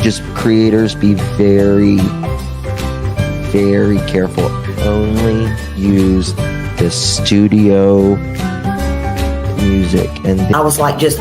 just creators, be very, very careful. Only use the studio music. And I was like, just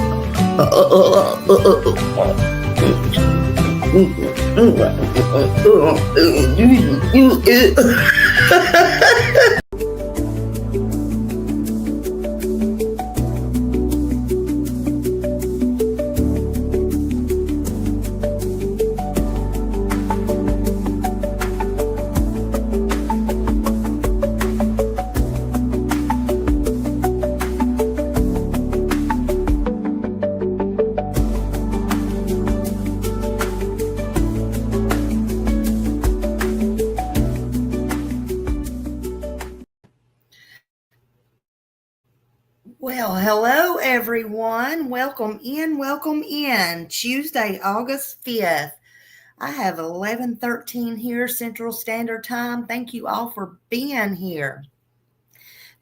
Well, hello everyone. Welcome in. Tuesday, August 5th. I have 11:13 here Central Standard Time. Thank you all for being here.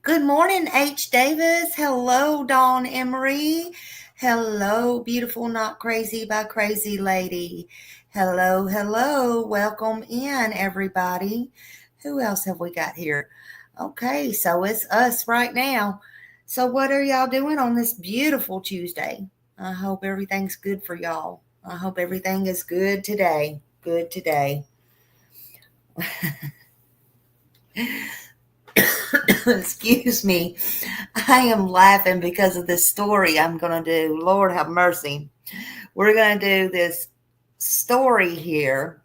Good morning, H. Davis. Hello, Dawn Emery. Hello, beautiful, not crazy by crazy lady. Hello. Welcome in, everybody. Who else have we got here? Okay, so it's us right now. So what are y'all doing on this beautiful Tuesday? I hope everything's good for y'all. I hope everything is good today. Good today. Excuse me. I am laughing because of this story I'm going to do. Lord have mercy. We're going to do this story here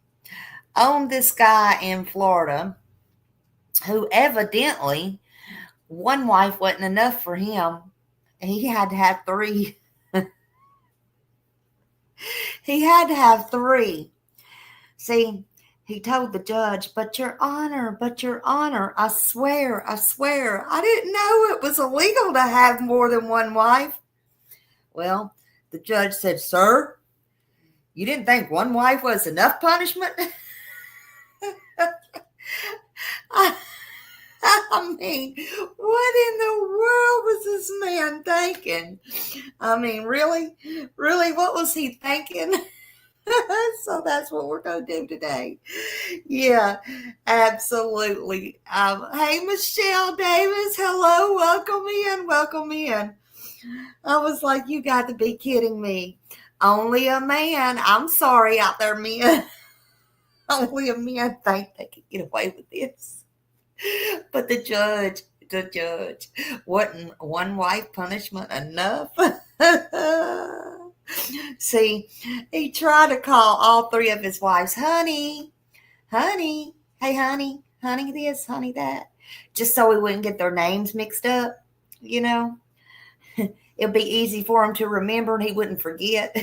on this guy in Florida who evidently one wife wasn't enough for him. He had to have three. He had to have three. See, he told the judge, but your honor, I swear, I didn't know it was illegal to have more than one wife. Well, the judge said, sir, you didn't think one wife was enough punishment? I mean, what in the world was this man thinking? I mean, really, what was he thinking? So that's what we're going to do today. Yeah, absolutely. Hey, Michelle Davis. Hello. Welcome in. I was like, you got to be kidding me. Only a man. I'm sorry out there, men. Only a man think they can get away with this. But the judge, wasn't one wife punishment enough? See, he tried to call all three of his wives, honey, hey, honey this, honey that, just so he wouldn't get their names mixed up, you know. It'll be easy for him to remember and he wouldn't forget.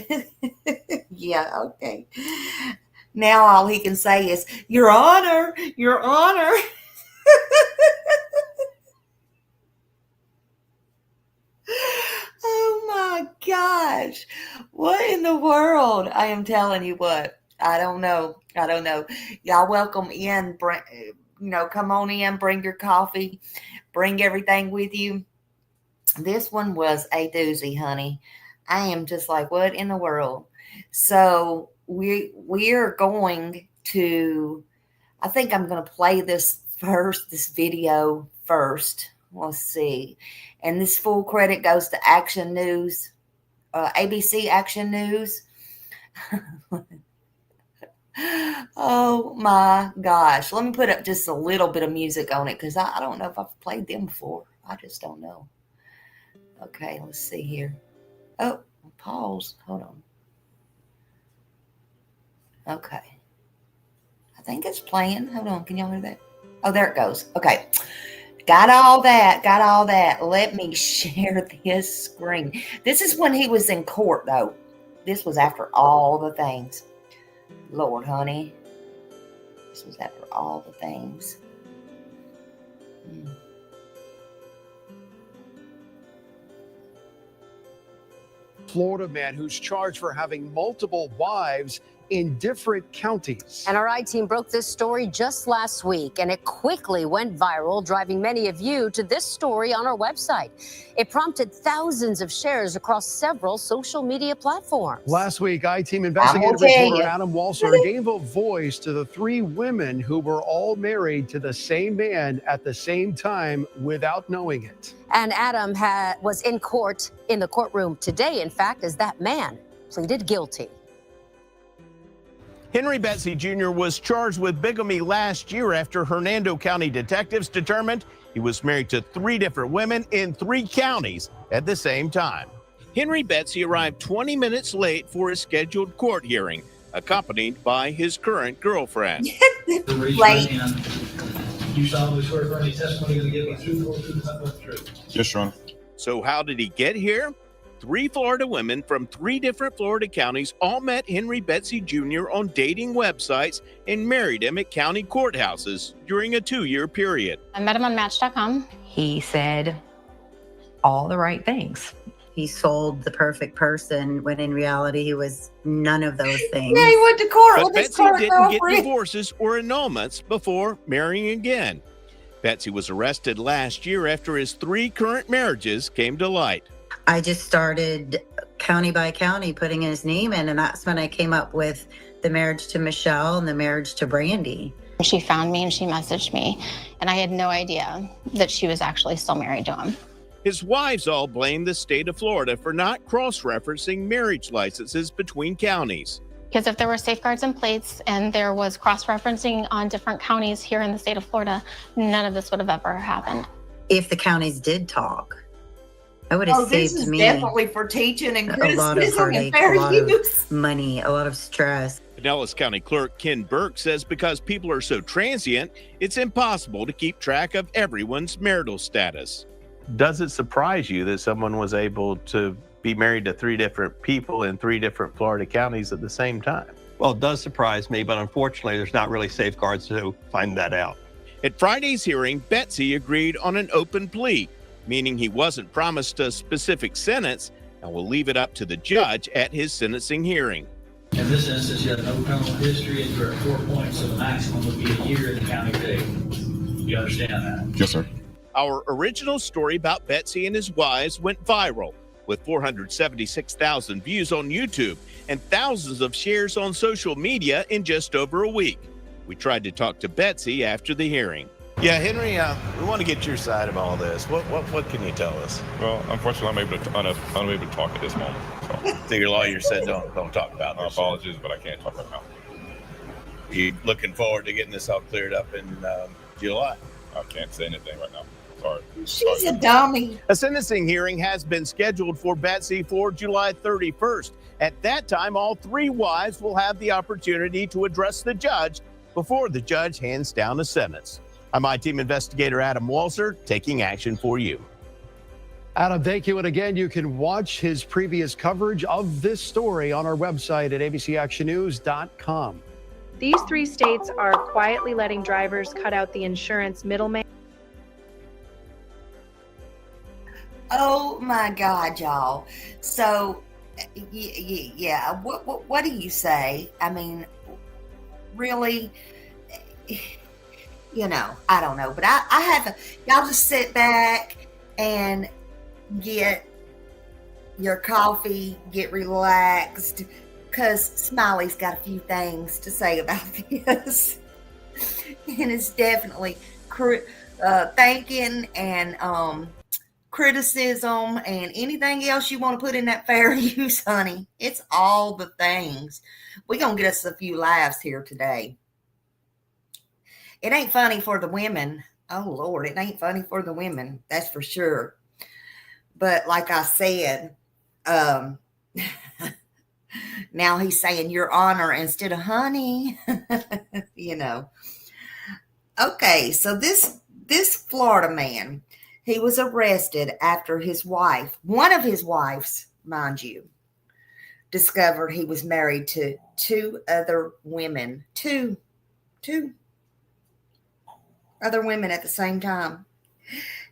Yeah, okay. Now all he can say is, Your Honor. Oh my gosh. What in the world? I am telling you what. I don't know. Y'all welcome in. Come on in, bring your coffee, bring everything with you. This one was a doozy, honey. I am just like, what in the world? So we're going to, I think I'm going to play this video first. Let's see. And this full credit goes to Action News, ABC Action News. Oh my gosh. Let me put up just a little bit of music on it because I don't know if I've played them before. I just don't know. Okay, let's see here. Oh, pause. Hold on. Okay. I think it's playing. Hold on. Can y'all hear that? Oh, there it goes. Okay. Got all that. Let me share this screen. This is when he was in court, though. This was after all the things. Lord, honey. This was after all the things. Florida man who's charged for having multiple wives in different counties. And our I-Team broke this story just last week, and it quickly went viral, driving many of you to this story on our website. It prompted thousands of shares across several social media platforms. Last week, I-Team investigative reporter Adam Walser gave a voice to the 3 women who were all married to the same man at the same time without knowing it. And Adam was in court, in the courtroom today, in fact, as that man pleaded guilty. Henry Betsy Jr. was charged with bigamy last year after Hernando County detectives determined he was married to 3 different women in 3 counties at the same time. Henry Betsy arrived 20 minutes late for his scheduled court hearing, accompanied by his current girlfriend. Late. You solemnly swear for any testimony you're going to give me truth, the truth. Yes, Your Honor. So how did he get here? 3 Florida women from 3 different Florida counties all met Henry Betsy Jr. on dating websites and married him at county courthouses during a 2-year period. I met him on Match.com. He said all the right things. He sold the perfect person when in reality he was none of those things. Yeah, he went to court But with his Betsy current didn't get girlfriend. divorces or annulments before marrying again. Betsy was arrested last year after his 3 current marriages came to light. I just started county by county putting his name in, and that's when I came up with the marriage to Michelle and the marriage to Brandy. She found me and she messaged me, and I had no idea that she was actually still married to him. His wives all blame the state of Florida for not cross-referencing marriage licenses between counties. Because if there were safeguards in place and there was cross-referencing on different counties here in the state of Florida, none of this would have ever happened. If the counties did talk, I would have this saved is me definitely for teaching and a lot of criticism and heartache, fair a lot use. of money, a lot of stress. Pinellas County Clerk Ken Burke says because people are so transient, it's impossible to keep track of everyone's marital status. Does it surprise you that someone was able to be married to 3 different people in 3 different Florida counties at the same time? Well, it does surprise me, but unfortunately, there's not really safeguards to find that out. At Friday's hearing, Betsy agreed on an open plea, meaning he wasn't promised a specific sentence and will leave it up to the judge at his sentencing hearing. In this instance, you have no criminal history and you're at 4 points, so the maximum would be a year in the county jail. You understand that? Yes, sir. Our original story about Betsy and his wives went viral, with 476,000 views on YouTube and thousands of shares on social media in just over a week. We tried to talk to Betsy after the hearing. Yeah, Henry, we want to get your side of all this. What can you tell us? Well, unfortunately, I'm unable to talk at this moment. So your lawyer said don't talk about My this. apologies, but I can't talk right now. You looking forward to getting this all cleared up in July? I can't say anything right now. Sorry. She's a dummy. A sentencing hearing has been scheduled for Betsy for July 31st. At that time, all 3 wives will have the opportunity to address the judge before the judge hands down a sentence. I'm I-Team investigator Adam Walser, taking action for you. Adam, thank you. And again, you can watch his previous coverage of this story on our website at abcactionnews.com. These 3 states are quietly letting drivers cut out the insurance middleman. Oh my God, y'all. So, yeah, what do you say? I mean, really, you know, I don't know, but I have y'all just sit back and get your coffee, get relaxed, because Smiley's got a few things to say about this. And it's definitely thanking and criticism and anything else you want to put in that fair use, honey. It's all the things. We're going to get us a few laughs here today. It ain't funny for the women. Oh, Lord, it ain't funny for the women. That's for sure. But like I said, now he's saying your honor instead of honey, you know. Okay, so this Florida man, he was arrested after his wife, one of his wives, mind you, discovered he was married to 2 other women. Two other women at the same time.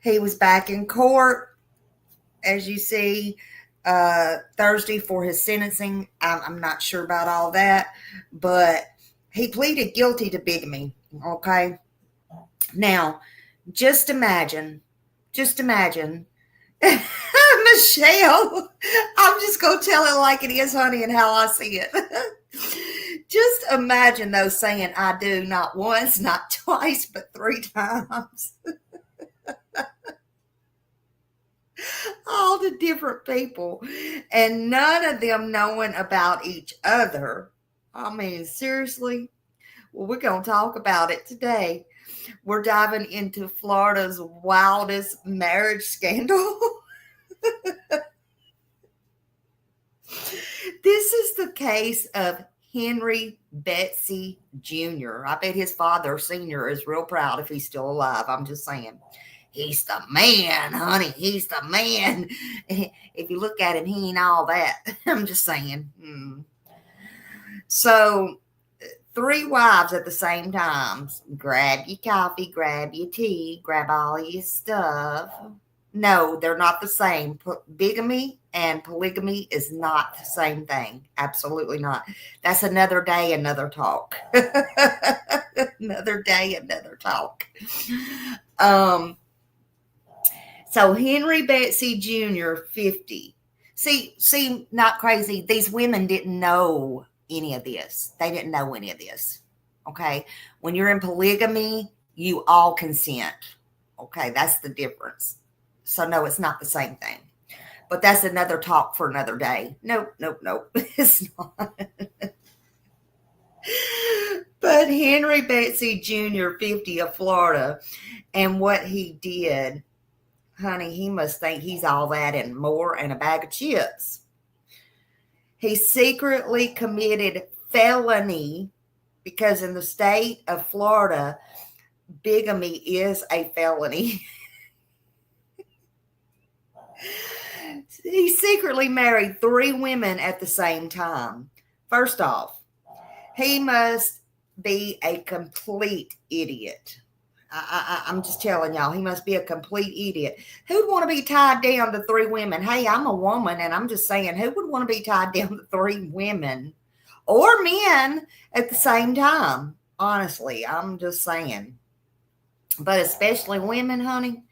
He was back in court, as you see. Thursday for his sentencing. I'm not sure about all that, but he pleaded guilty to bigamy. Okay. Now, just imagine, Michelle, I'm just going to tell it like it is, honey, and how I see it. Just imagine those saying I do not once, not twice, but 3 times. All the different people, and none of them knowing about each other. I mean, seriously. Well, we're going to talk about it today. We're diving into Florida's wildest marriage scandal. This is the case of Henry Betsy Jr. I bet his father, Senior, is real proud if he's still alive. I'm just saying. He's the man, honey. He's the man. If you look at him, he ain't all that. I'm just saying. So, 3 wives at the same time. Grab your coffee, grab your tea, grab all your stuff. No, they're not the same. Bigamy and polygamy is not the same thing. Absolutely not. That's another day, another talk. Another day, another talk. So Henry Betsy Jr., 50. See, not crazy. These women didn't know any of this. They didn't know any of this. Okay. When you're in polygamy, you all consent. Okay. That's the difference. So no, it's not the same thing. But that's another talk for another day. Nope. It's not. But Henry Betsy Jr., 50 of Florida, and what he did, honey, he must think he's all that and more and a bag of chips. He secretly committed felony because in the state of Florida, bigamy is a felony. He secretly married 3 women at the same time. First off, he must be a complete idiot. I'm just telling y'all, he must be a complete idiot. Who'd want to be tied down to 3 women? Hey, I'm a woman, and I'm just saying, who would want to be tied down to 3 women or men at the same time? Honestly, I'm just saying. But especially women, honey.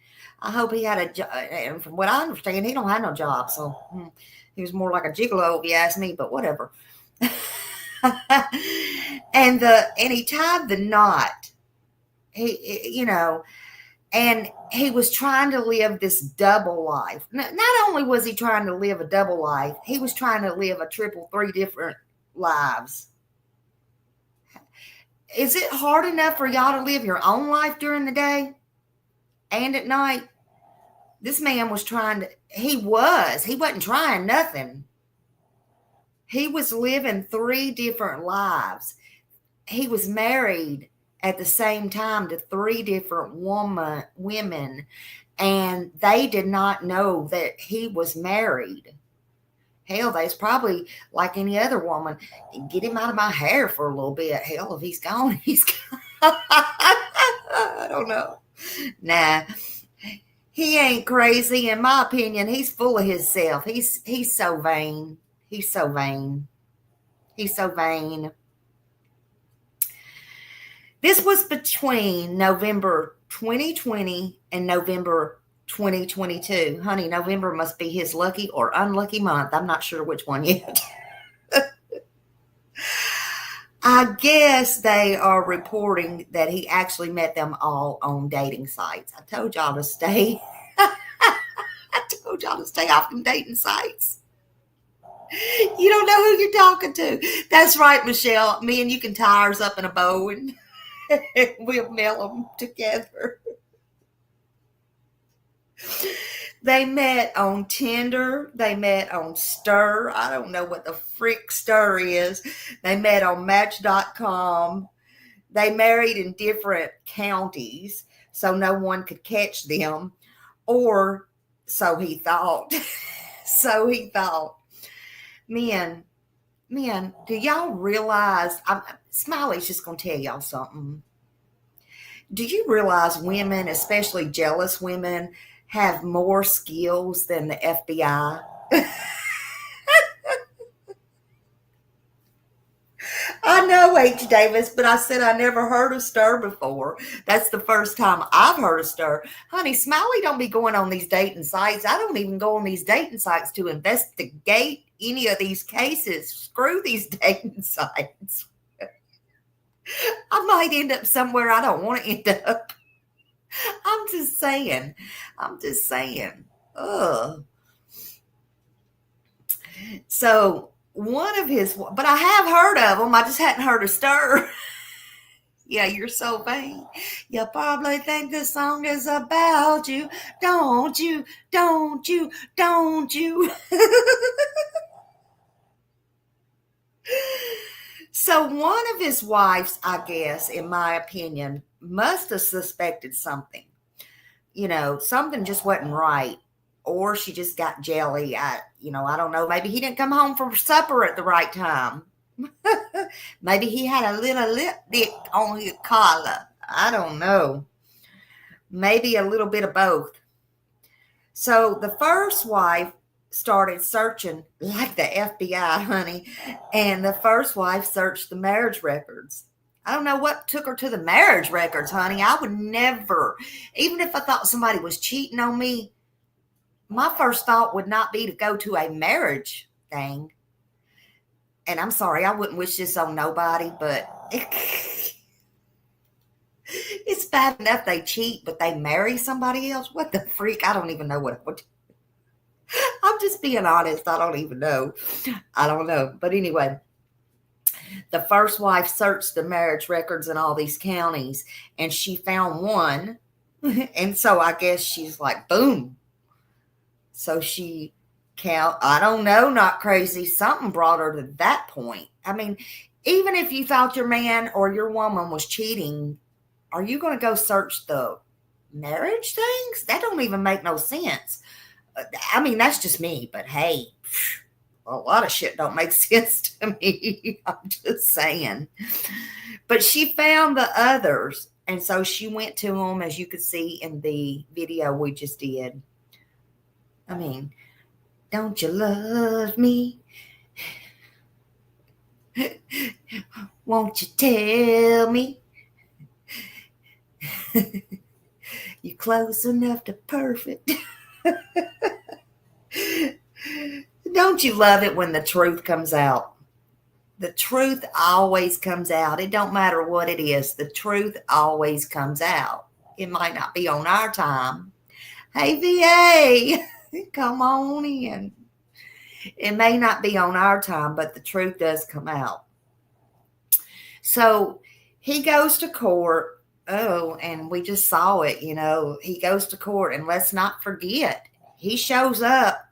I hope he had a job. And from what I understand, he don't have no job. So he was more like a gigolo, if you ask me, but whatever. And he tied the knot. And he was trying to live this double life. Not only was he trying to live a double life, he was trying to live a triple 3 different lives. Is it hard enough for y'all to live your own life during the day and at night? This man was he wasn't trying nothing. He was living 3 different lives. He was married at the same time to 3 different women, and they did not know that he was married. Hell, they's probably like any other woman. Get him out of my hair for a little bit. Hell, if he's gone, he's gone. I don't know. Nah, he ain't crazy. In my opinion, he's full of himself. He's so vain. He's so vain. He's so vain. This was between November 2020 and November 2022. Honey, November must be his lucky or unlucky month. I'm not sure which one yet. I guess they are reporting that he actually met them all on dating sites. I told y'all to stay. I told y'all to stay off them dating sites. You don't know who you're talking to. That's right, Michelle. Me and you can tie ours up in a bow and we'll mail them together. They met on Tinder. They met on Stir. I don't know what the frick Stir is. They met on Match.com. They married in different counties, so no one could catch them. Or so he thought. So he thought. Men, do y'all realize, Smiley's just going to tell y'all something. Do you realize women, especially jealous women, have more skills than the FBI? I know H. Davis, but I said I never heard of stir before. That's the first time I've heard of stir. Honey, Smiley don't be going on these dating sites. I don't even go on these dating sites to investigate any of these cases. Screw these dating sites. I might end up somewhere I don't want to end up. I'm just saying. Ugh. So one of his, but I have heard of them. I just hadn't heard of stir. Yeah, you're so vain. You probably think this song is about you. Don't you? Don't you? Don't you? So one of his wives, I guess, in my opinion, must have suspected something. You know, something just wasn't right. Or she just got jelly. I don't know. Maybe he didn't come home from supper at the right time. Maybe he had a little lipstick on his collar. I don't know. Maybe a little bit of both. So the first wife started searching like the FBI, honey. And the first wife searched the marriage records. I don't know what took her to the marriage records, honey. I would never, even if I thought somebody was cheating on me, my first thought would not be to go to a marriage thing. And I'm sorry, I wouldn't wish this on nobody, but it's bad enough they cheat, but they marry somebody else. What the freak? I don't even know what it would. I'm just being honest. I don't even know. I don't know. But anyway, the first wife searched the marriage records in all these counties, and she found one. And so I guess she's like, boom. So she I don't know, not crazy. Something brought her to that point. I mean, even if you thought your man or your woman was cheating, are you going to go search the marriage things? That don't even make no sense. I mean, that's just me, but hey, a lot of shit don't make sense to me. I'm just saying. But she found the others, and so she went to them, as you could see in the video we just did. I mean, don't you love me? Won't you tell me? You're close enough to perfect. Don't you love it when the truth comes out? The truth always comes out. It don't matter what it is. The truth always comes out. It might not be on our time. Hey, VA. Come on in. It may not be on our time, but the truth does come out. So he goes to court. Oh, and we just saw it, he goes to court, and let's not forget, he shows up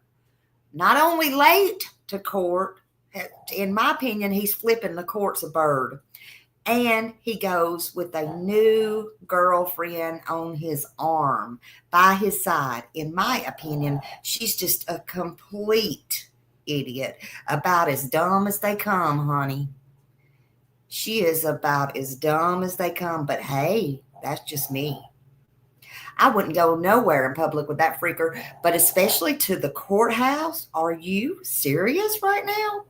not only late to court. In my opinion, he's flipping the courts a bird. And he goes with a new girlfriend on his arm by his side. In my opinion, she's just a complete idiot. About as dumb as they come, honey. She is about as dumb as they come. But hey, that's just me. I wouldn't go nowhere in public with that freaker, but especially to the courthouse. Are you serious right now?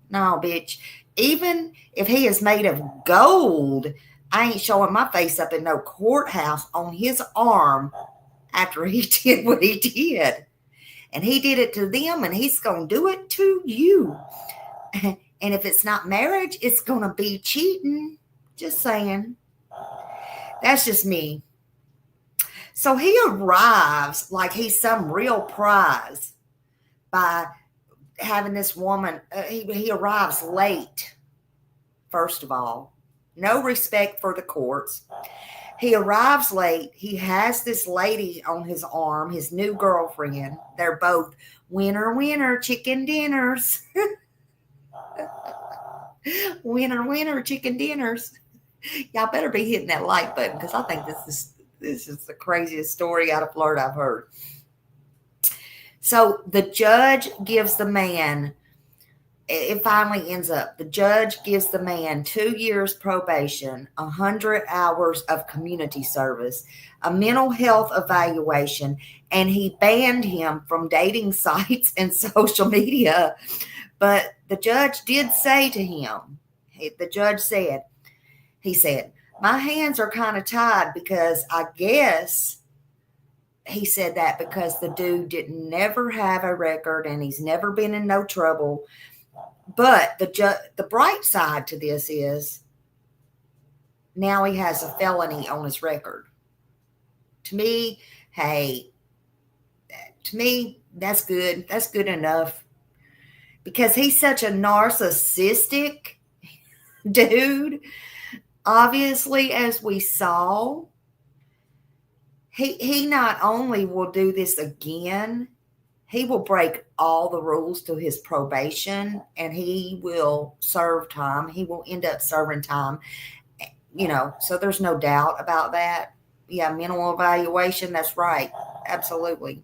No, bitch. Even if he is made of gold, I ain't showing my face up in no courthouse on his arm after he did what he did. And he did it to them, and he's going to do it to you. And if it's not marriage, it's going to be cheating. Just saying. That's just me. So he arrives like he's some real prize by having this woman. He arrives late, first of all. No respect for the courts. He arrives late. He has this lady on his arm, his new girlfriend. They're both winner, winner, chicken dinners. Winner, winner, chicken dinners. Y'all better be hitting that like button, because I think this is the craziest story out of Florida I've heard. So the judge gives the man, it finally ends up, the judge gives the man 2 years probation, 100 hours of community service, a mental health evaluation, and he banned him from dating sites and social media. But the judge did say to him, The judge said, he said, my hands are kind of tied because I guess he said that because the dude didn't never have a record and he's never been in no trouble. But the bright side to this is now he has a felony on his record. To me, hey, that's good. That's good enough. Because he's such a narcissistic dude. Obviously, as we saw, he not only will do this again, he will break all the rules to his probation and he will serve time. He will end up serving time, so there's no doubt about that. Yeah, mental evaluation, that's right. Absolutely.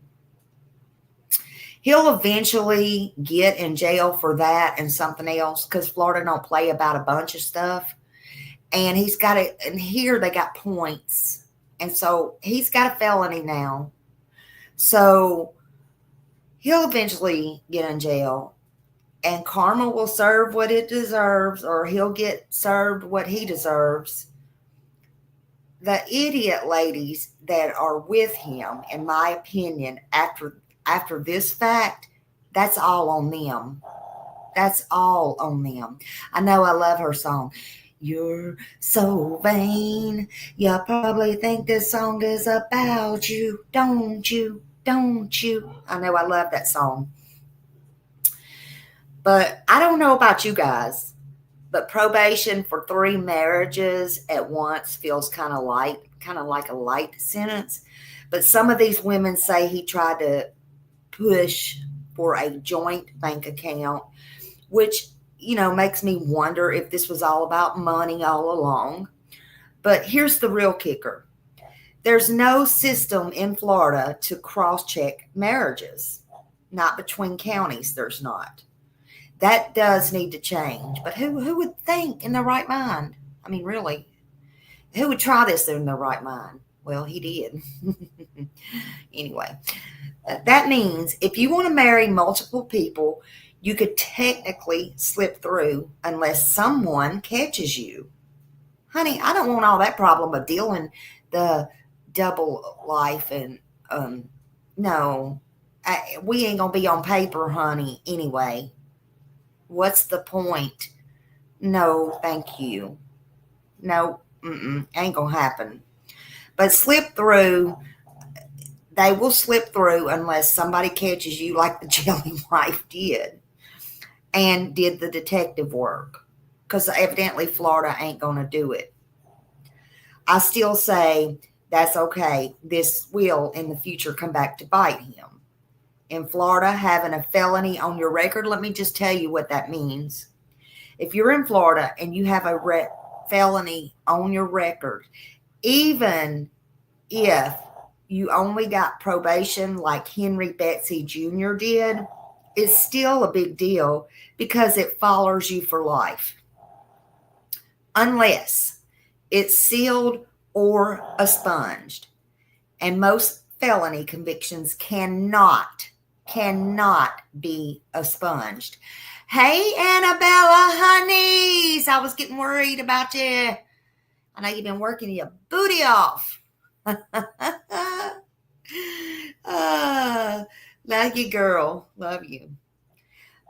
He'll eventually get in jail for that and something else because Florida don't play about a bunch of stuff. And he's got it, and here they got points. And so he's got a felony now. So he'll eventually get in jail. And karma will serve what it deserves, or he'll get served what he deserves. The idiot ladies that are with him, in my opinion, after this fact, that's all on them. That's all on them. I know I love her song. You're so vain. You probably think this song is about you. Don't you? Don't you? I know I love that song. But I don't know about you guys, but probation for 3 marriages at once feels kind of like a light sentence. But some of these women say he tried to push for a joint bank account, which, makes me wonder if this was all about money all along. But here's the real kicker. There's no system in Florida to cross-check marriages. Not between counties, there's not. That does need to change. But who would think in their right mind? I mean, really, who would try this in their right mind? Well, he did. Anyway, that means if you want to marry multiple people, you could technically slip through unless someone catches you. Honey, I don't want all that problem of dealing the double life and no, we ain't gonna be on paper, honey, anyway. What's the point? No, thank you. No, ain't gonna happen. But slip through, they will slip through unless somebody catches you like the jelly wife did and did the detective work, because evidently Florida ain't gonna do it. I still say that's okay. This will in the future come back to bite him. In Florida, having a felony on your record, let me just tell you what that means. If you're in Florida and you have a felony on your record, even if you only got probation like Henry Betsy Jr. did, it's still a big deal because it follows you for life. Unless it's sealed or expunged. And most felony convictions cannot be expunged. Hey, Annabella, honeys, I was getting worried about you. I know you've been working your booty off. Love you, girl. Love you.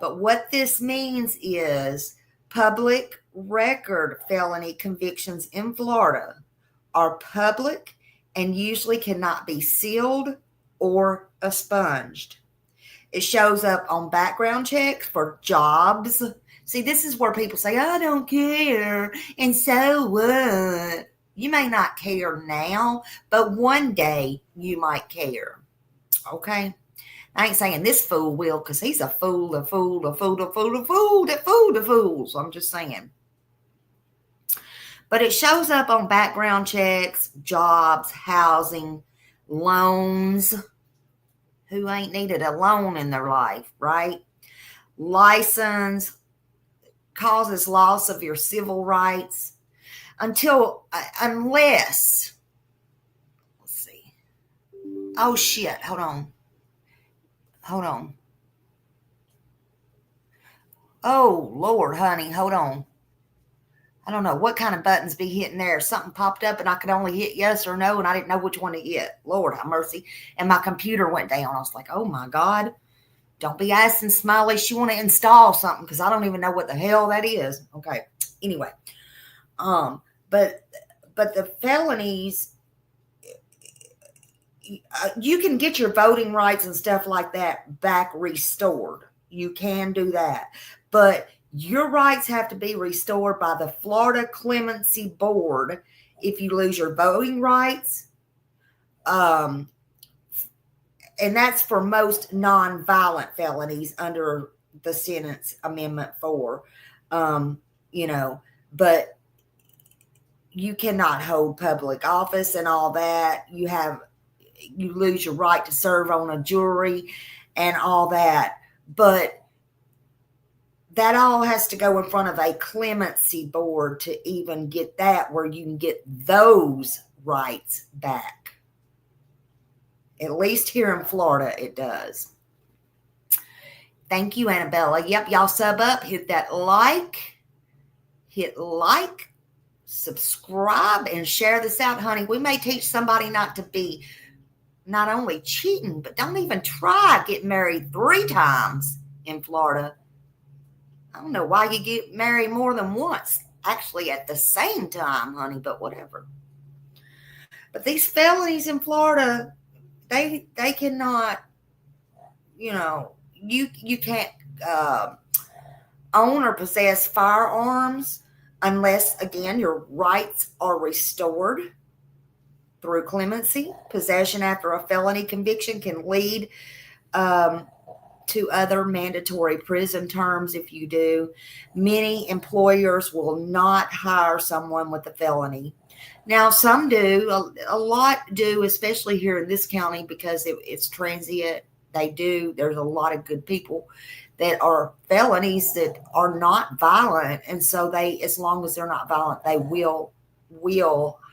But what this means is public record felony convictions in Florida are public and usually cannot be sealed or expunged. It shows up on background checks for jobs. See, this is where people say, I don't care. And so what? You may not care now, but one day you might care. Okay? I ain't saying this fool will, because he's a fool, a fool, a fool, a fool, a fool, that fool, a fool. So I'm just saying. But it shows up on background checks, jobs, housing, loans. Who ain't needed a loan in their life, right? License, causes loss of your civil rights. Unless, let's see. Oh, shit. Hold on. Oh, Lord, honey, hold on. I don't know what kind of buttons be hitting there. Something popped up and I could only hit yes or no, and I didn't know which one to hit. Lord have mercy. And my computer went down. I was like, oh my God. Don't be asking Smiley she want to install something because I don't even know what the hell that is. Okay. Anyway. But the felonies, you can get your voting rights and stuff like that back restored. You can do that. But your rights have to be restored by the Florida Clemency Board if you lose your voting rights. And that's for most non-violent felonies under the Sentence Amendment 4. But you cannot hold public office and all that. You lose your right to serve on a jury and all that. But that all has to go in front of a clemency board to even get that, where you can get those rights back. At least here in Florida, it does. Thank you, Annabella. Yep, y'all sub up. Hit that like. Hit like. Subscribe and share this out, honey. We may teach somebody not to be not only cheating, but don't even try getting married 3 times in Florida. I don't know why you get married more than once, actually at the same time, honey, but whatever. But these felonies in Florida, they cannot, you can't own or possess firearms unless, again, your rights are restored through clemency. Possession after a felony conviction can lead to other mandatory prison terms if you do. Many employers will not hire someone with a felony. Now, some do. A lot do, especially here in this county, because it's transient. They do. There's a lot of good people that are felonies that are not violent. And so as long as they're not violent, they will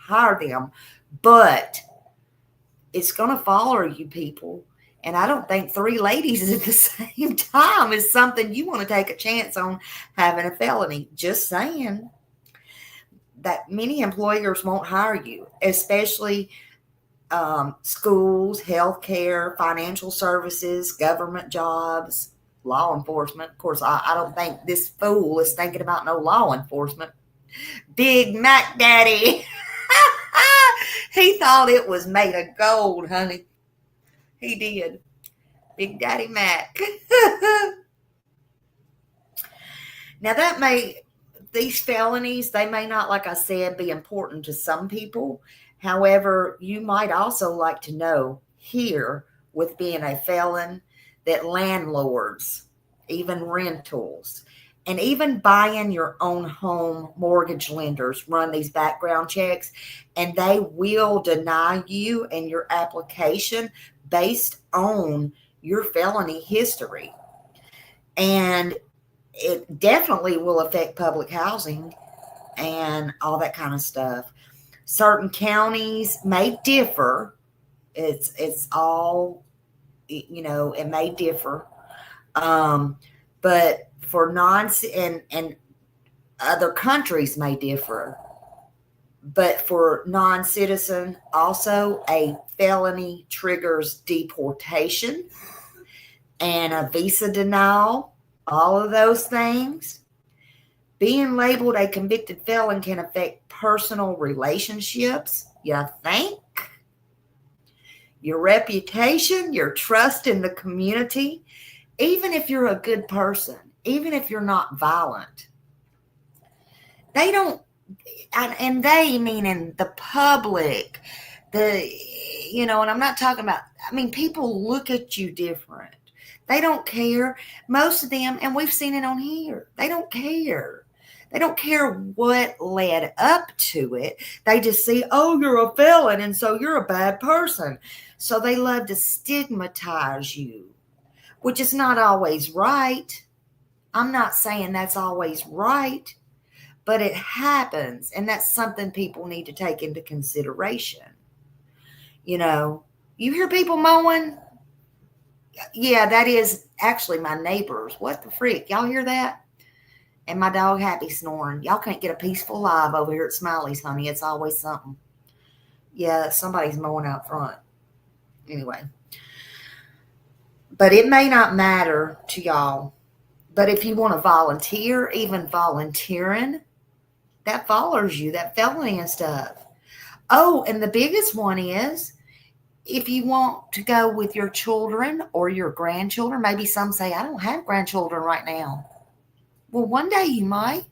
hire them. But it's going to follow you, people. And I don't think 3 ladies at the same time is something you want to take a chance on having a felony. Just saying. That many employers won't hire you, especially schools, healthcare, financial services, government jobs, law enforcement. Of course, I don't think this fool is thinking about no law enforcement. Big Mac Daddy. He thought it was made of gold, honey. He did. Big Daddy Mac. Now these felonies, they may not, like I said, be important to some people. However, you might also like to know here, with being a felon, that landlords, even rentals, and even buying your own home, mortgage lenders run these background checks, and they will deny you and your application based on your felony history. And it definitely will affect public housing and all that kind of stuff. Certain counties may differ. It's all, it may differ. But for and other countries may differ. But for non-citizen, also a felony triggers deportation and a visa denial. All of those things. Being labeled a convicted felon can affect personal relationships, you think, your reputation, your trust in the community, even if you're a good person, even if you're not violent. They don't, and they meaning the public, and I'm not talking about, people look at you different. They don't care. Most of them, and we've seen it on here, they don't care. They don't care what led up to it. They just see, oh, you're a felon, and so you're a bad person. So they love to stigmatize you, which is not always right. I'm not saying that's always right, but it happens, and that's something people need to take into consideration. You hear people mowing? Yeah, that is actually my neighbors. What the freak? Y'all hear that? And my dog Happy snoring. Y'all can't get a peaceful live over here at Smiley's, honey. It's always something. Yeah, somebody's mowing out front. Anyway. But it may not matter to y'all. But if you want to volunteer, even volunteering, that follows you, that felony and stuff. Oh, and the biggest one is if you want to go with your children or your grandchildren. Maybe some say, I don't have grandchildren right now. Well, one day you might.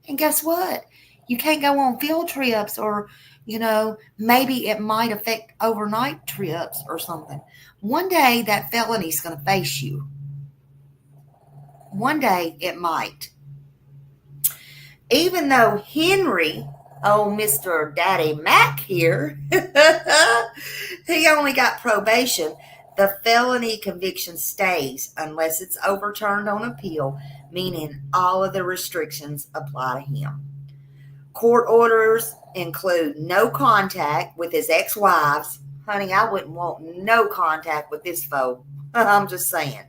And guess what? You can't go on field trips or, maybe it might affect overnight trips or something. One day that felony's going to face you. One day it might. Even though Henry, Mr. Daddy Mac here, he only got probation, the felony conviction stays unless it's overturned on appeal, meaning all of the restrictions apply to him. Court orders include no contact with his ex-wives. Honey, I wouldn't want no contact with this foe. I'm just saying.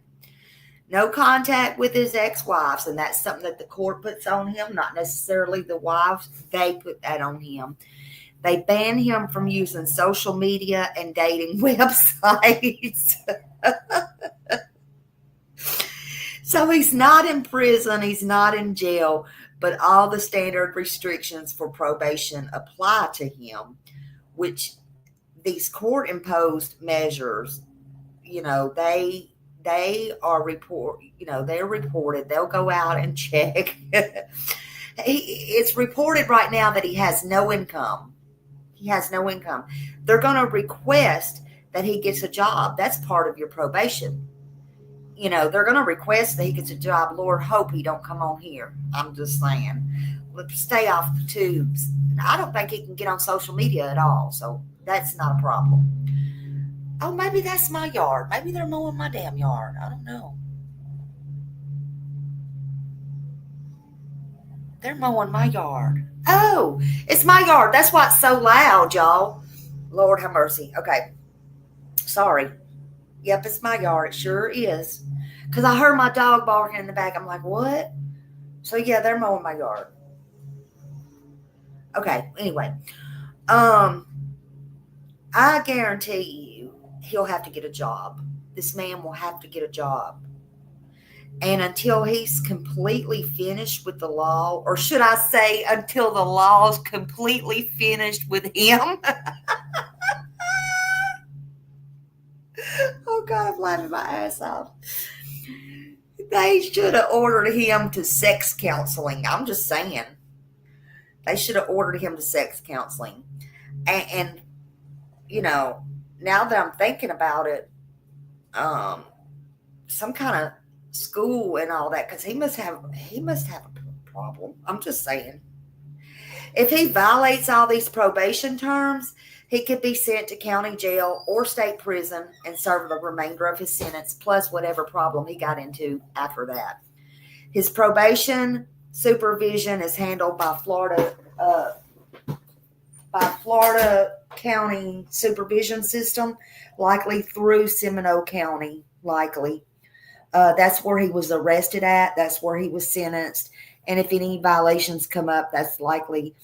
No contact with his ex-wives, and that's something that the court puts on him, not necessarily the wives. They put that on him. They ban him from using social media and dating websites. So he's not in prison, he's not in jail, but all the standard restrictions for probation apply to him, which these court-imposed measures, they are they're reported. They'll go out and check. It's reported right now that he has no income. He has no income. They're going to request that he gets a job. That's part of your probation. They're going to request that he gets a job. Lord, hope he don't come on here. I'm just saying. Let's stay off the tubes. I don't think he can get on social media at all, so that's not a problem. Oh, maybe that's my yard. Maybe they're mowing my damn yard. I don't know. They're mowing my yard. Oh, it's my yard. That's why it's so loud, y'all. Lord have mercy. Okay. Sorry. Yep, it's my yard. It sure is. Because I heard my dog barking in the back. I'm like, what? So, yeah, they're mowing my yard. Okay. Anyway. I guarantee you, he'll have to get a job. This man will have to get a job. And until he's completely finished with the law, or should I say until the law's completely finished with him. Oh, God, I'm laughing my ass off. They should have ordered him to sex counseling. I'm just saying. They should have ordered him to sex counseling. And now that I'm thinking about it, some kind of school and all that, because he must have a problem. I'm just saying. If he violates all these probation terms, he could be sent to county jail or state prison and serve the remainder of his sentence, plus whatever problem he got into after that. His probation supervision is handled by Florida County Supervision System, likely through Seminole County, likely. That's where he was arrested at. That's where he was sentenced. And if any violations come up, that's likely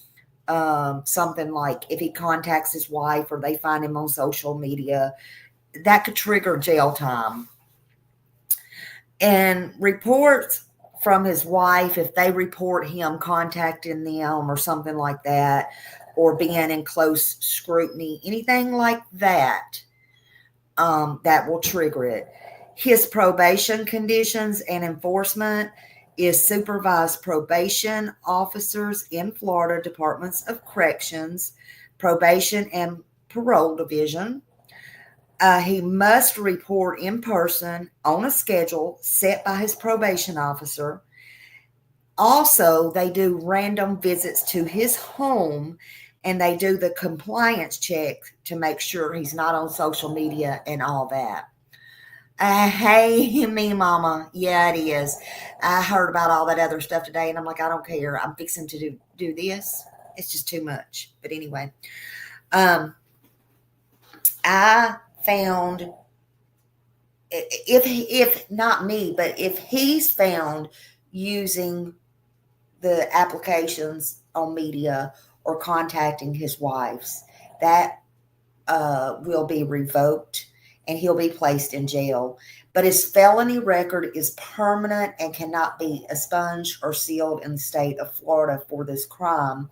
something like if he contacts his wife or they find him on social media, that could trigger jail time. And reports from his wife, if they report him contacting them or something like that, or being in close scrutiny, anything like that, that will trigger it. His probation conditions and enforcement is supervised probation officers in Florida Departments of Corrections, Probation and Parole Division. He must report in person on a schedule set by his probation officer. Also, they do random visits to his home, and they do the compliance check to make sure he's not on social media and all that. Hey, me mama. Yeah, it is. I heard about all that other stuff today, and I'm like, I don't care. I'm fixing to do this. It's just too much. But anyway, I found, if not me, but if he's found using the applications on media or contacting his wives. That will be revoked and he'll be placed in jail. But his felony record is permanent and cannot be expunged or sealed in the state of Florida for this crime.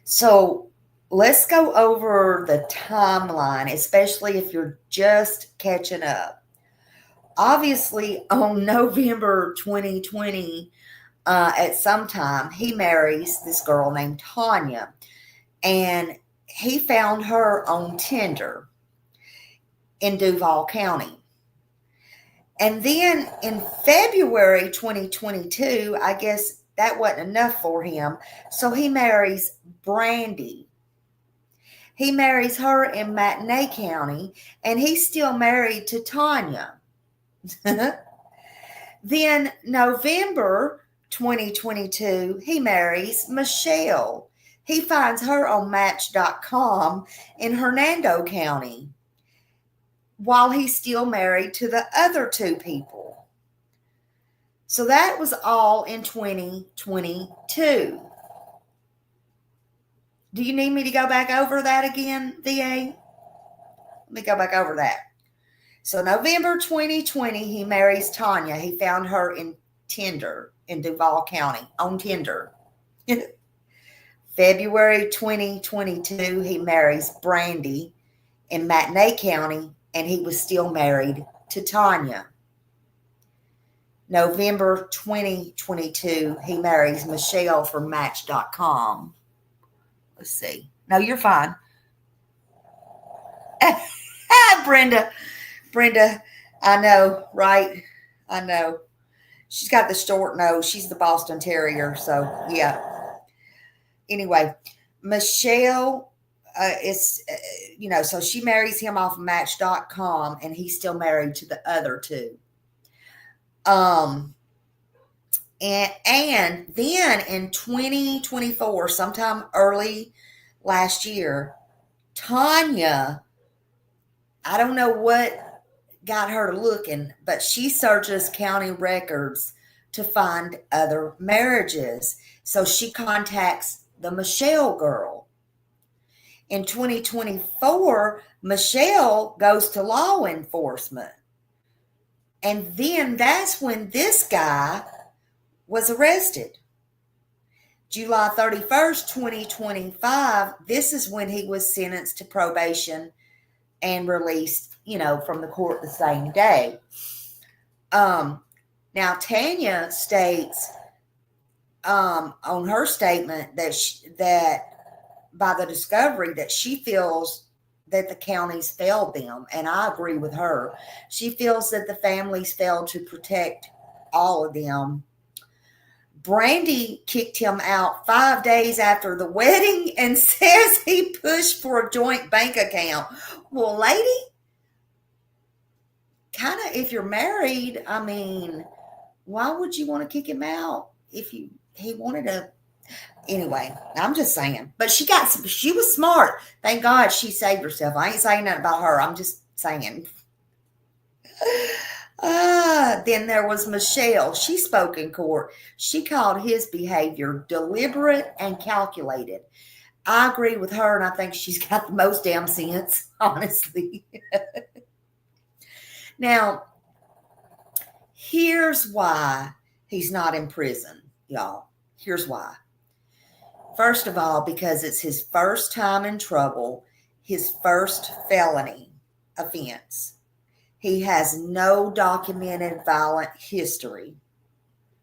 So let's go over the timeline, especially if you're just catching up. Obviously, on November 2020, at some time, he marries this girl named Tanya, and he found her on Tinder in Duval County. And then in February 2022, I guess that wasn't enough for him, so he marries Brandy. He marries her in Matinee County, and he's still married to Tanya. Then November 2022, he marries Michelle. He finds her on Match.com in Hernando County while he's still married to the other two people. So that was all in 2022. Do you need me to go back over that again, VA? Let me go back over that. So November 2020, he marries Tanya. He found her in Tinder in Duval County, on Tinder. February 2022, he marries Brandy in Matinee County, and he was still married to Tanya. November 2022, he marries Michelle from Match.com. Let's see. No, you're fine. Brenda, I know, right? I know. She's got the short nose. She's the Boston Terrier. So, yeah. Anyway, Michelle so she marries him off of Match.com, and he's still married to the other two. And then in 2024, sometime early last year, Tanya, I don't know what got her looking, but she searches county records to find other marriages. So she contacts the Michelle girl. In 2024, Michelle goes to law enforcement. And then that's when this guy was arrested. July 31st, 2025, this is when he was sentenced to probation and released, from the court the same day. Now, Tanya states on her statement that by the discovery that she feels that the counties failed them, and I agree with her. She feels that the families failed to protect all of them. Brandy kicked him out 5 days after the wedding and says he pushed for a joint bank account. Well, lady, kind of, if you're married, I mean, why would you want to kick him out if he wanted to? Anyway, I'm just saying. But she was smart. Thank God she saved herself. I ain't saying that about her. I'm just saying. Then there was Michelle. She spoke in court. She called his behavior deliberate and calculated. I agree with her, and I think she's got the most damn sense, honestly. Now, here's why he's not in prison, y'all. Here's why. First of all, because it's his first time in trouble, his first felony offense. He has no documented violent history.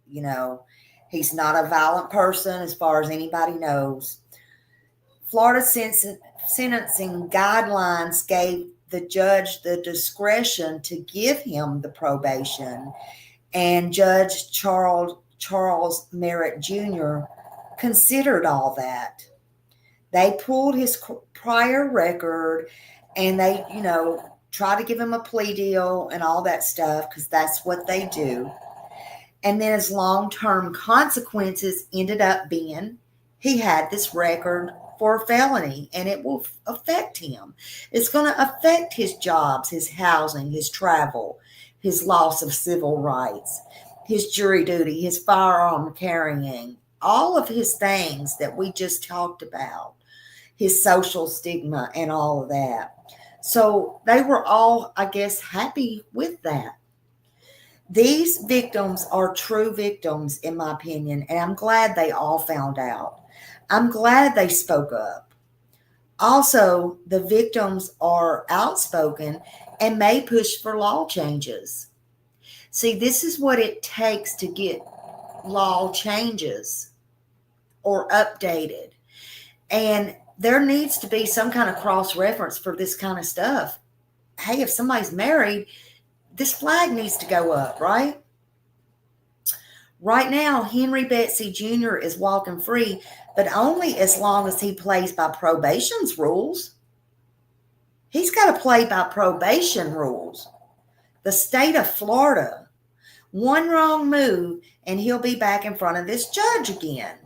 He's not a violent person as far as anybody knows. Florida sentencing guidelines gave the judge the discretion to give him the probation, and Judge Charles Marrid Jr. considered all that. They pulled his prior record, and they, try to give him a plea deal and all that stuff, because that's what they do. And then his long-term consequences ended up being he had this record for a felony, and it will affect him. It's going to affect his jobs, his housing, his travel, his loss of civil rights. his jury duty, his firearm carrying, all of his things that we just talked about, his social stigma and all of that. So they were all, I guess, happy with that. These victims are true victims, in my opinion, and I'm glad they all found out. I'm glad they spoke up. Also, the victims are outspoken and may push for law changes. See, this is what it takes to get law changes or updated. And there needs to be some kind of cross-reference for this kind of stuff. Hey, if somebody's married, this flag needs to go up, right? Right now, Henry Betsy Jr. is walking free, but only as long as he plays by probation's rules. He's got to play by probation rules. The state of Florida, one wrong move, and he'll be back in front of this judge again.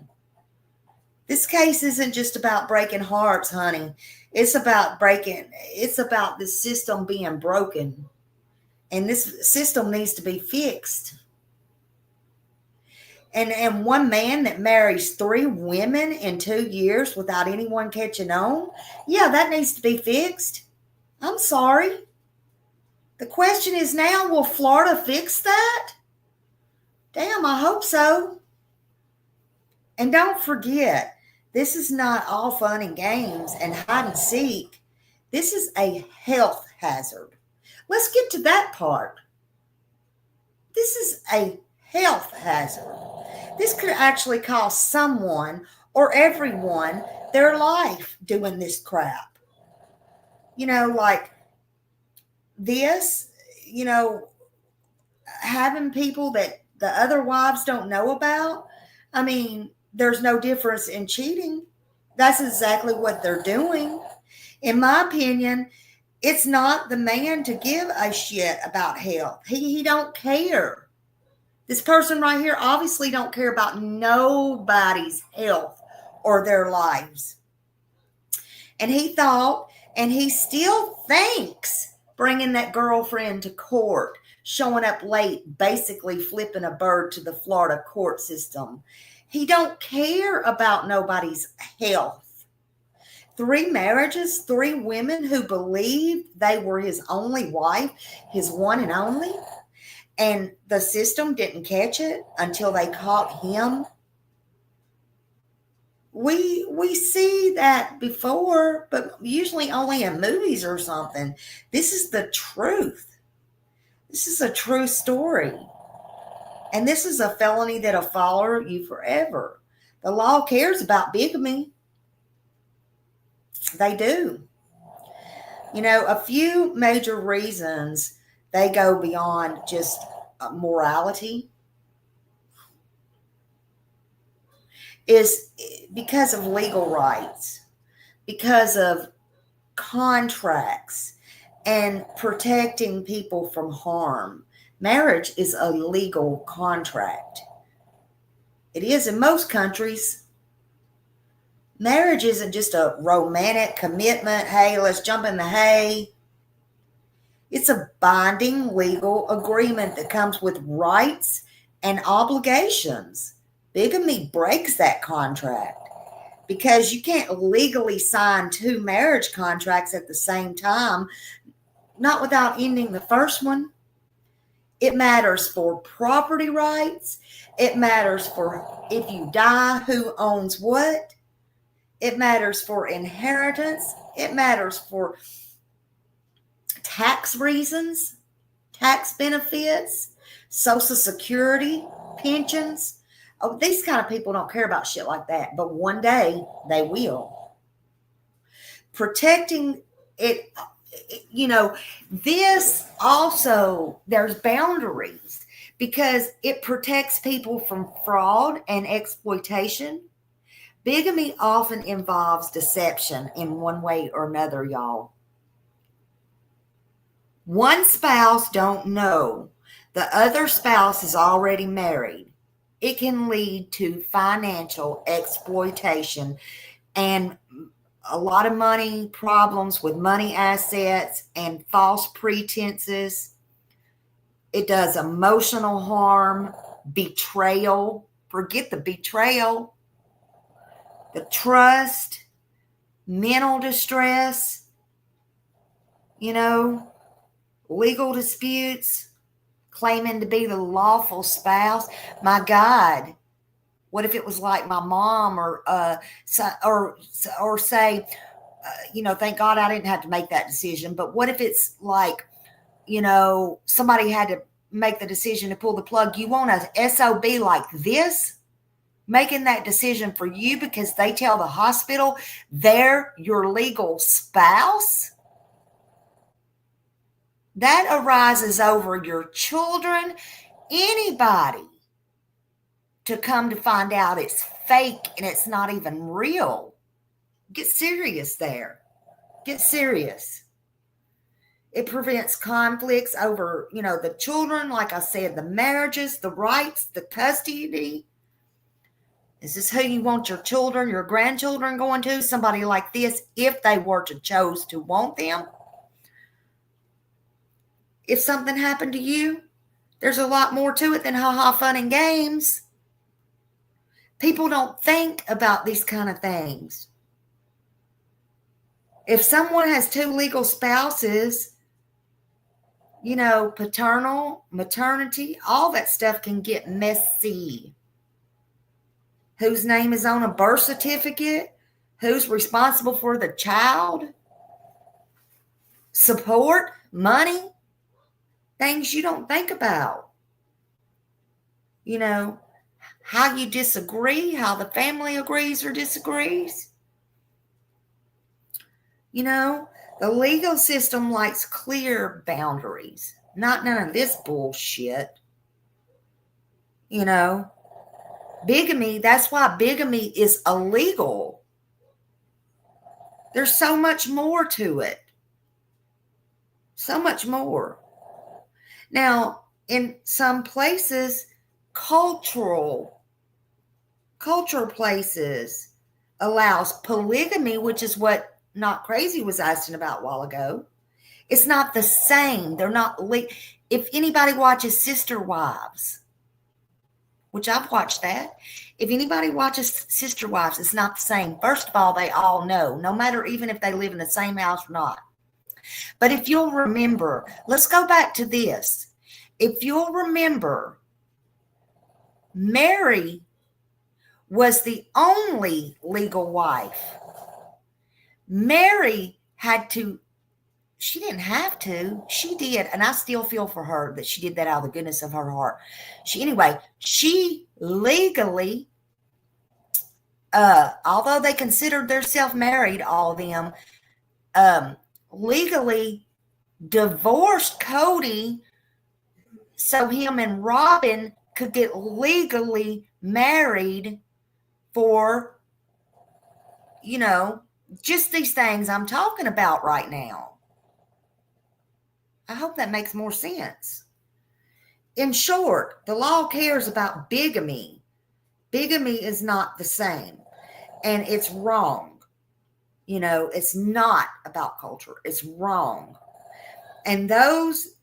This case isn't just about breaking hearts, honey. It's about the system being broken. And this system needs to be fixed. And one man that marries 3 women in 2 years without anyone catching on, yeah, that needs to be fixed. I'm sorry. The question is now, will Florida fix that? Damn, I hope so. And don't forget, this is not all fun and games and hide and seek. This is a health hazard. Let's get to that part. This is a health hazard. This could actually cost someone or everyone their life doing this crap. Like this, having people that the other wives don't know about. I mean, there's no difference in cheating. That's exactly what they're doing. In my opinion, it's not the man to give a shit about health. He don't care. This person right here obviously don't care about nobody's health or their lives. And he thought, and he still thinks, bringing that girlfriend to court, showing up late, basically flipping a bird to the Florida court system. He don't care about nobody's health. 3 marriages, 3 women who believed they were his only wife, his one and only. And the system didn't catch it until they caught him. We see that before, but usually only in movies or something. This is the truth. This is a true story. And this is a felony that'll follow you forever. The law cares about bigamy. They do. A few major reasons they go beyond just morality is because of legal rights, because of contracts, and protecting people from harm. Marriage is a legal contract. It is in most countries. Marriage isn't just a romantic commitment. Hey, let's jump in the hay. It's a binding legal agreement that comes with rights and obligations. Bigamy breaks that contract because you can't legally sign 2 marriage contracts at the same time, not without ending the first one. It matters for property rights. It matters for if you die, who owns what. It matters for inheritance. It matters for tax reasons, tax benefits, Social Security, pensions. Oh, these kind of people don't care about shit like that, but one day they will. Protecting it, this also, there's boundaries because it protects people from fraud and exploitation. Bigamy often involves deception in one way or another, y'all. One spouse don't know the other spouse is already married. It can lead to financial exploitation and a lot of money problems with money assets and false pretenses. It does emotional harm. betrayal. Forget the betrayal, the trust, mental distress, legal disputes, claiming to be the lawful spouse. My God, what if it was like my mom or say, thank God I didn't have to make that decision. But what if it's like, somebody had to make the decision to pull the plug? You want a SOB like this making that decision for you because they tell the hospital they're your legal spouse? That arises over your children, anybody, to come to find out it's fake and it's not even real. Get serious there. Get serious. It prevents conflicts over, the children, like I said, the marriages, the rights, the custody. Is this who you want your children, your grandchildren going to? Somebody like this, if they were to choose to want them. If something happened to you, there's a lot more to it than ha-ha fun and games. People don't think about these kind of things. If someone has two legal spouses, paternal, maternity, all that stuff can get messy. Whose name is on a birth certificate? Who's responsible for the child? Support, money, things you don't think about. How you disagree, how the family agrees or disagrees. The legal system likes clear boundaries, not none of this bullshit. Bigamy, that's why bigamy is illegal. There's so much more to it. So much more. Now, in some places, cultural places allows polygamy, which is what Not Crazy was asking about a while ago. It's not the same. They're not. If anybody watches Sister Wives, which I've watched that. If anybody watches Sister Wives, it's not the same. First of all, they all know, no matter even if they live in the same house or not. But if you'll remember, let's go back to this. If you'll remember, Mary was the only legal wife. Mary she didn't have to. She did. And I still feel for her that she did that out of the goodness of her heart. She legally, although they considered themselves married, all of them, legally divorced Cody so him and Robin could get legally married for, just these things I'm talking about right now. I hope that makes more sense. In short, the law cares about bigamy. Bigamy is not the same, and it's wrong. It's not about culture. It's wrong. And those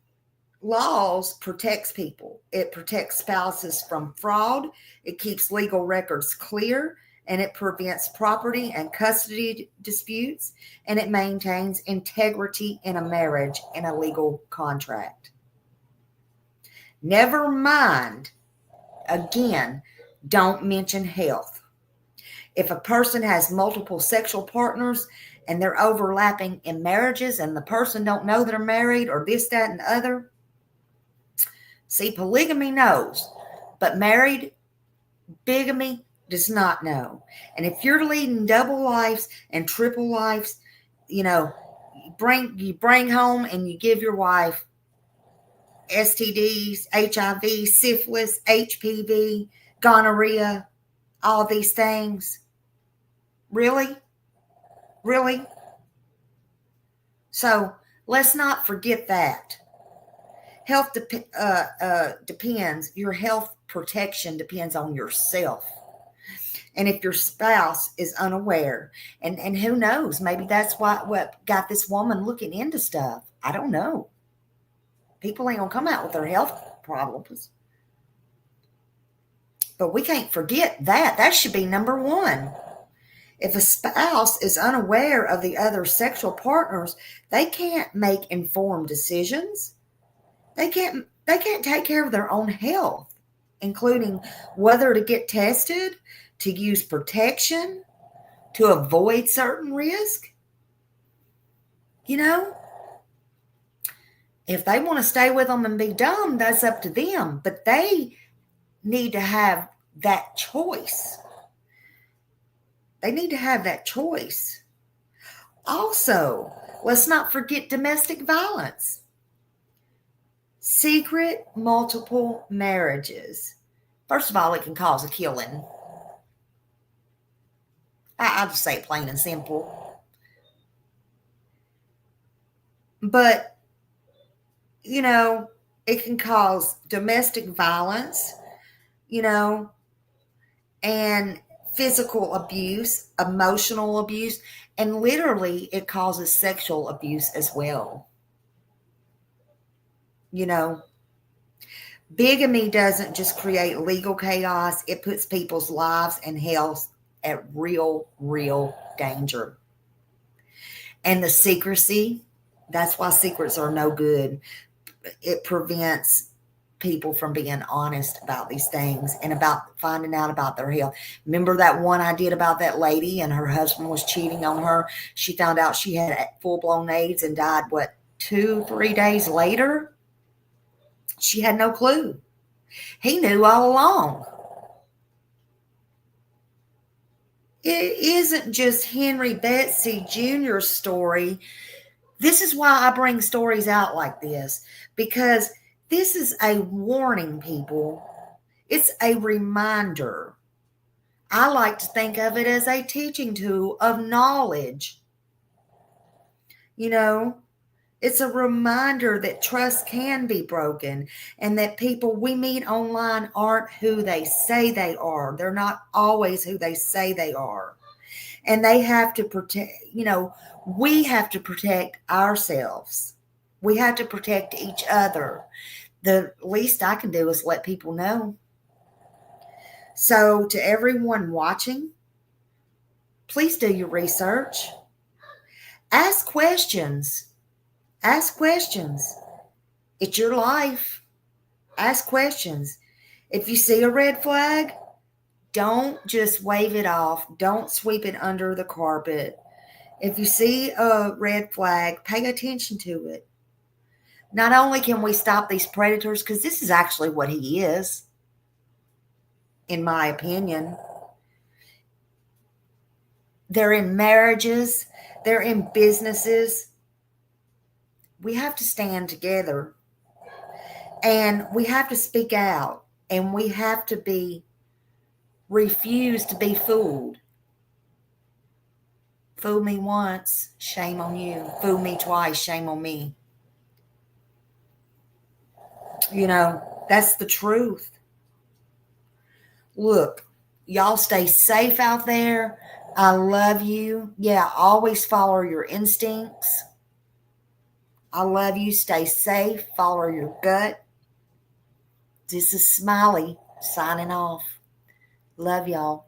laws protects people. It protects spouses from fraud. It keeps legal records clear, and it prevents property and custody disputes, and it maintains integrity in a marriage and a legal contract. Never mind, again, don't mention health. If a person has multiple sexual partners and they're overlapping in marriages and the person don't know they're married or this, that, and the other, see, polygamy knows, but married bigamy does not know. And if you're leading double lives and triple lives, you bring home and you give your wife STDs, HIV, syphilis, HPV, gonorrhea, all these things. Really? Really? So let's not forget that. Health depends, your health protection depends on yourself. And if your spouse is unaware, and who knows, maybe that's what got this woman looking into stuff. I don't know. People ain't gonna come out with their health problems. But we can't forget that. That should be number one. If a spouse is unaware of the other sexual partners, they can't make informed decisions. They can't take care of their own health, including whether to get tested, to use protection, to avoid certain risk. You know, if they want to stay with them and be dumb, that's up to them. But they need to have that choice. They need to have that choice. Also, let's not forget domestic violence. Secret multiple marriages. First of all, it can cause a killing. I'll just say it plain and simple. But, you know, it can cause domestic violence, you know, and physical abuse, emotional abuse, and literally it causes sexual abuse as well. You know, bigamy doesn't just create legal chaos, it puts people's lives and health at real danger. And the secrecy, that's why secrets are no good. It prevents people from being honest about these things and about finding out about their health. Remember that one I did about that lady and her husband was cheating on her? She found out she had full-blown AIDS and died, 2-3 days later? She had no clue. He knew all along. It isn't just Henry Betsy Jr.'s story. This is why I bring stories out like this, because this is a warning, people. It's a reminder. I like to think of it as a teaching tool of knowledge. You know, it's a reminder that trust can be broken and that people we meet online aren't who they say they are. They're not always who they say they are. And they have to protect, you know, we have to protect ourselves. We have to protect each other. The least I can do is let people know. So to everyone watching, please do your research. Ask questions. Ask questions. It's your life. Ask questions. If you see a red flag, don't just wave it off. Don't sweep it under the carpet. If you see a red flag, pay attention to it. Not only can we stop these predators, because this is actually what he is, in my opinion. They're in marriages. They're in businesses. We have to stand together. And we have to speak out. And we have to refuse to be fooled. Fool me once, shame on you. Fool me twice, shame on me. You know, that's the truth. Look, y'all stay safe out there. I love you. Yeah, always follow your instincts. I love you. Stay safe. Follow your gut. This is Smiley signing off. Love y'all.